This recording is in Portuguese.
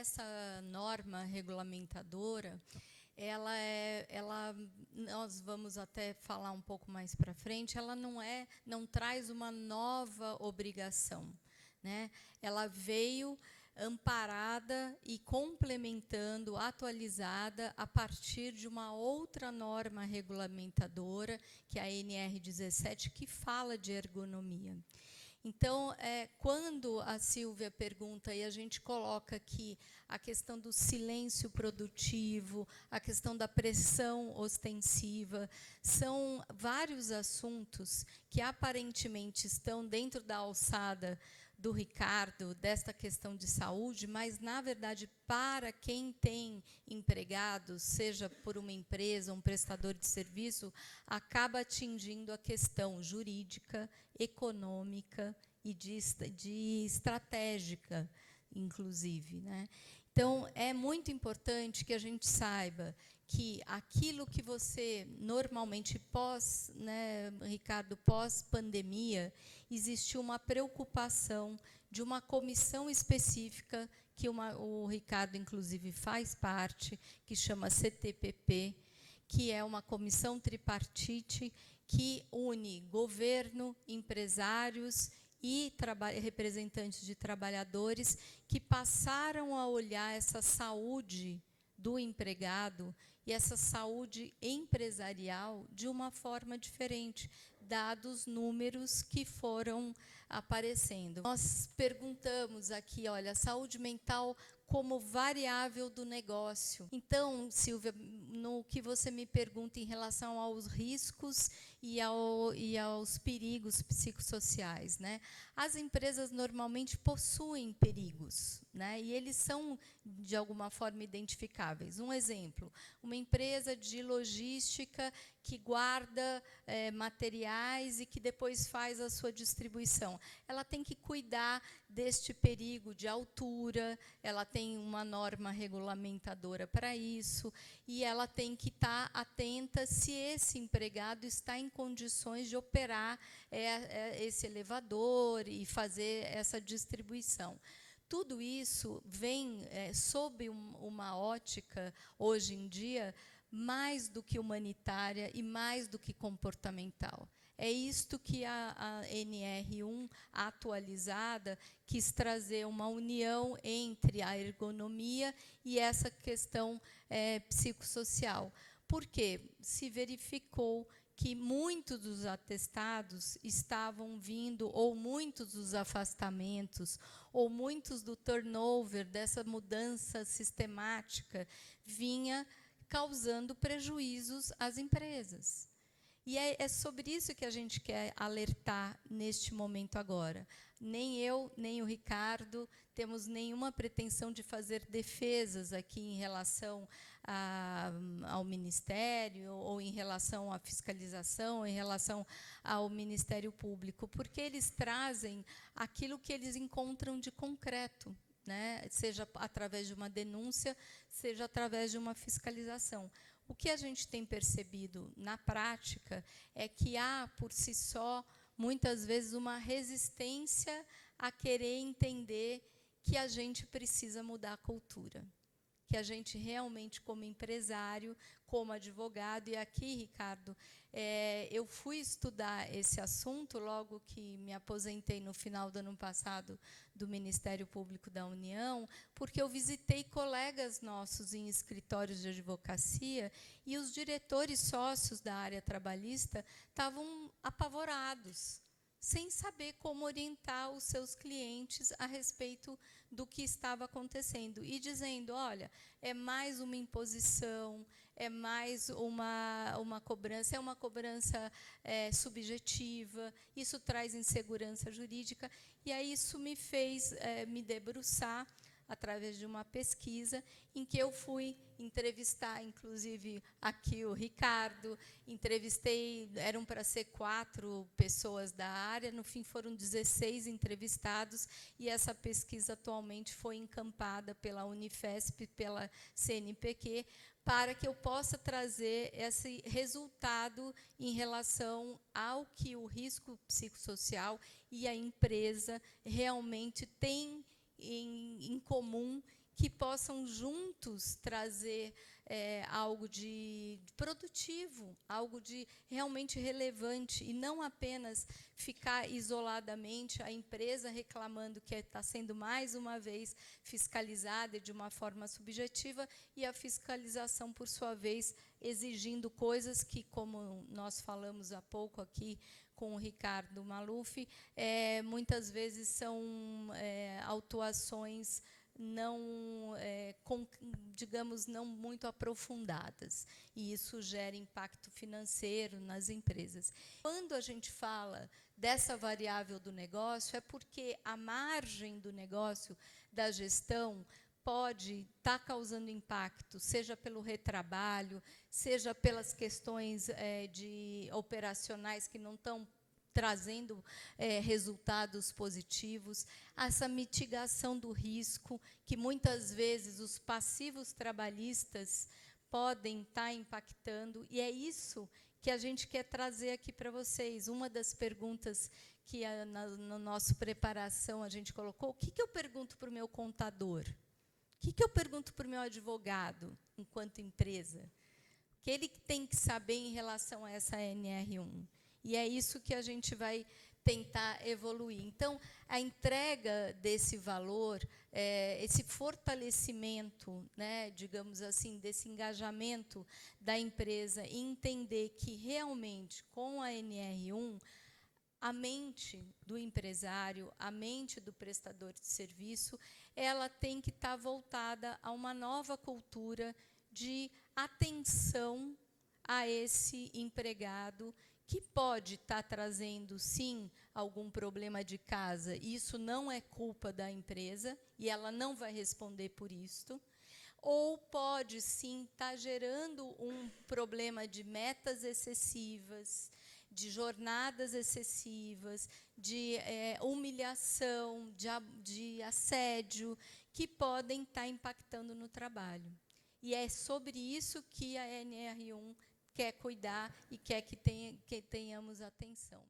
essa norma regulamentadora, nós vamos até falar um pouco mais para frente, ela não traz uma nova obrigação, né? Ela veio amparada e complementando, atualizada a partir de uma outra norma regulamentadora, que é a NR17, que fala de ergonomia. Então, quando a Silvia pergunta, e a gente coloca aqui a questão do silêncio produtivo, a questão da pressão ostensiva, são vários assuntos que aparentemente estão dentro da alçada do Ricardo, desta questão de saúde, mas, na verdade, para quem tem empregados, seja por uma empresa, um prestador de serviço, acaba atingindo a questão jurídica, econômica e de estratégica, inclusive, né? Então, é muito importante que a gente saiba que aquilo que você normalmente Ricardo, pós-pandemia, existiu uma preocupação de uma comissão específica, que o Ricardo, inclusive, faz parte, que chama CTPP, que é uma comissão tripartite que une governo, empresários e representantes de trabalhadores, que passaram a olhar essa saúde do empregado e essa saúde empresarial de uma forma diferente, dados os números que foram aparecendo. Nós perguntamos aqui, olha, saúde mental como variável do negócio. Então, Silvia, no que você me pergunta em relação aos riscos e aos perigos psicossociais, né? As empresas normalmente possuem perigos, né? E eles são, de alguma forma, identificáveis. Um exemplo, uma empresa de logística que guarda materiais e que depois faz a sua distribuição. Ela tem que cuidar deste perigo de altura, ela tem uma norma regulamentadora para isso, e ela tem que estar atenta se esse empregado está em condições de operar esse elevador e fazer essa distribuição. Tudo isso vem sob uma ótica, hoje em dia, mais do que humanitária e mais do que comportamental. É isto que a NR1 atualizada quis trazer, uma união entre a ergonomia e essa questão psicossocial. Por quê? Se verificou que muitos dos atestados estavam vindo, ou muitos dos afastamentos, ou muitos do turnover, dessa mudança sistemática, vinha causando prejuízos às empresas. E é sobre isso que a gente quer alertar neste momento agora. Nem eu, nem o Ricardo temos nenhuma pretensão de fazer defesas aqui em relação ao Ministério, ou em relação à fiscalização, ou em relação ao Ministério Público, porque eles trazem aquilo que eles encontram de concreto, né? Seja através de uma denúncia, seja através de uma fiscalização. O que a gente tem percebido na prática é que há, por si só, muitas vezes, uma resistência a querer entender que a gente precisa mudar a cultura, que a gente realmente, como empresário, como advogado, e aqui, Ricardo, eu fui estudar esse assunto logo que me aposentei no final do ano passado do Ministério Público da União, porque eu visitei colegas nossos em escritórios de advocacia e os diretores sócios da área trabalhista estavam apavorados, sem saber como orientar os seus clientes a respeito do que estava acontecendo. E dizendo, olha, é mais uma imposição, é mais uma cobrança, é uma cobrança subjetiva, isso traz insegurança jurídica. E aí isso me fez me debruçar através de uma pesquisa em que eu fui entrevistar, inclusive, aqui o Ricardo, entrevistei, eram para ser 4 pessoas da área, no fim foram 16 entrevistados, e essa pesquisa atualmente foi encampada pela Unifesp, pela CNPq, para que eu possa trazer esse resultado em relação ao que o risco psicossocial e a empresa realmente têm em comum, que possam juntos trazer algo de produtivo, algo de realmente relevante, e não apenas ficar isoladamente a empresa reclamando que está sendo mais uma vez fiscalizada de uma forma subjetiva, e a fiscalização, por sua vez, exigindo coisas que, como nós falamos há pouco aqui com o Ricardo Maluf, muitas vezes são autuações não, digamos, não muito aprofundadas, e isso gera impacto financeiro nas empresas. Quando a gente fala dessa variável do negócio, é porque a margem do negócio, da gestão, pode estar causando impacto, seja pelo retrabalho, seja pelas questões operacionais que não estão trazendo resultados positivos, essa mitigação do risco, que muitas vezes os passivos trabalhistas podem estar impactando, e é isso que a gente quer trazer aqui para vocês. Uma das perguntas que na nossa preparação a gente colocou: o que eu pergunto para o meu contador? O que eu pergunto para o meu advogado, enquanto empresa? O que ele tem que saber em relação a essa NR1? E é isso que a gente vai tentar evoluir. Então, a entrega desse valor, esse fortalecimento, né, digamos assim, desse engajamento da empresa, e entender que, realmente, com a NR1, a mente do empresário, a mente do prestador de serviço, ela tem que estar voltada a uma nova cultura de atenção a esse empregado, que pode estar trazendo, sim, algum problema de casa. Isso não é culpa da empresa, e ela não vai responder por isso. Ou pode, sim, estar gerando um problema de metas excessivas, de jornadas excessivas, de humilhação, de assédio, que podem estar impactando no trabalho. E é sobre isso que a NR1 quer cuidar e quer que tenhamos atenção.